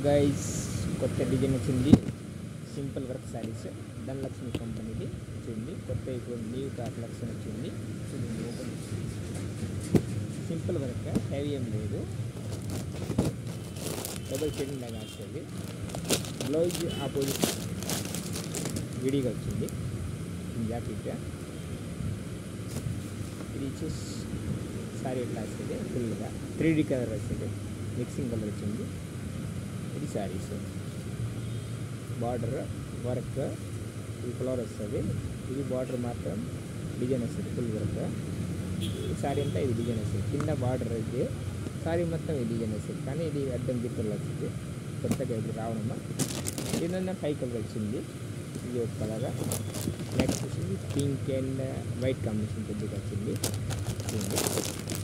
Guys కొత్త design వచ్చింది. Simple work saris Dhanalakshmi కంపెనీది వచ్చింది. కొత్త ఇప్పుడు న్యూ కలెక్షన్ వచ్చింది. ఓపెన్ సింపుల్ వర్క్, హెవీ ఏం లేదు. డబుల్ షేడింగ్ లాగా వస్తుంది. బ్లౌజ్ ఆపోజిట్ విడిగా వచ్చింది. జాకెట్ ఇది వచ్చేసి సారీ ఎట్లా వస్తుంది, ఫుల్గా 3D కలర్ వస్తుంది. మిక్సింగ్ కలర్ వచ్చింది. ఇది శారీస్ బార్డర్ వర్క్, ఇది ఫ్లవర్ వస్తుంది. ఇది బార్డర్ మాత్రం డిజైన్ వస్తుంది, ఫుల్ వర్క్. ఈ శారీ అంతా ఇది డిజైన్ వస్తుంది. కింద బార్డర్ అయితే శారీ మొత్తం ఇది డిజైన్ వస్తుంది. కానీ ఇది అద్దం గిట్టలు వస్తుంది. కొత్తగా ఇది రావడమా దీనివల్ల 5 కలర్ వచ్చింది. ఇది ఒక కలర్. నెక్స్ట్ వచ్చేసి పింక్ అండ్ వైట్ కాంబినేషన్ కొద్దిగా వచ్చింది.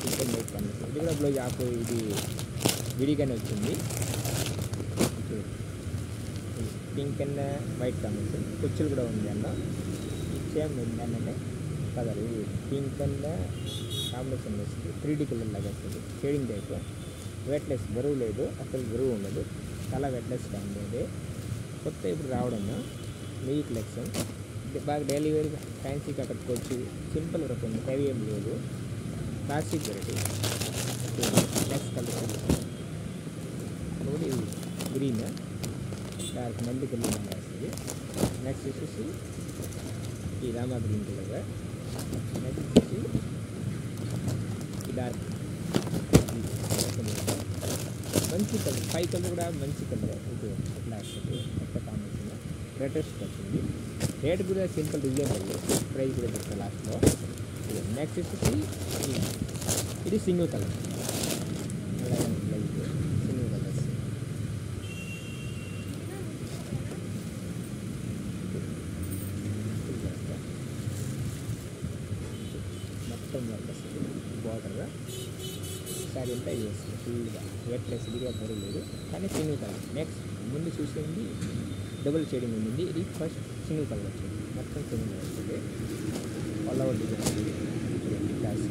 Pink and white combination. ఇది కూడా బ్లౌజ్ ఆఫ్ ఇది విడిగానే వచ్చింది. పింక్ అండ్ వైట్ కాంబినేషన్ కుచ్చులు కూడా ఉంది అన్న. సేమ్ ఏంటంటే కలర్ ఇది పింక్ అండ్ కాంబినేషన్ వస్తుంది. 3D కలర్ లాగా వస్తుంది. Shading type. వెయిట్లెస్, బరువు లేదు, అసలు బరువు ఉండదు. చాలా వెయిట్లెస్గా ఉండేది. కొత్త ఇప్పుడు రావడం మీ కలెక్షన్. బాగా డైలీ వేర్ ఫ్యాన్సీగా కట్టుకోవచ్చు. సింపుల్ వర్క్ ఉంది, హెవీ ఏం లేదు. Classic variety. నెక్స్ట్ కలర్ ఇది గ్రీన్, డార్క్ మల్లి కలర్ వస్తుంది. నెక్స్ట్ వచ్చేసి ఈ రామా గ్రీన్ కలర్. నెక్స్ట్ వచ్చేసి ఈ డార్క్ మంచి కలర్. 5 కలర్ కూడా మంచి కలర్. ఇది ఎట్లా వస్తుంది, కొత్త కాంబినేషన్ లేటెస్ట్ వచ్చింది. రేట్ కూడా సింపుల్ రీజనబుల్, ప్రైస్ కూడా చెప్తాను లాస్ట్లో. నెక్స్ట్ వచ్చేసి ఇది సింగిల్ కలర్. సింగిల్ కలర్స్ మొత్తం వర్క్ వస్తుంది. బార్డర్ శారీ అంతా ఇది వస్తుంది ఫుల్గా. వెయిట్లెస్, ఇది కూడా బరువు లేదు, కానీ సింగిల్ కలర్. నెక్స్ట్ ముందు చూసింది డబుల్ షేడింగ్ ఉంది. ఇది ఫస్ట్ సింగిల్ కలర్ వచ్చింది. మొత్తం సింగిల్ కలర్ వస్తుంది. ఆల్ ఓవర్ డిజైన్ వస్తుంది. క్లాస్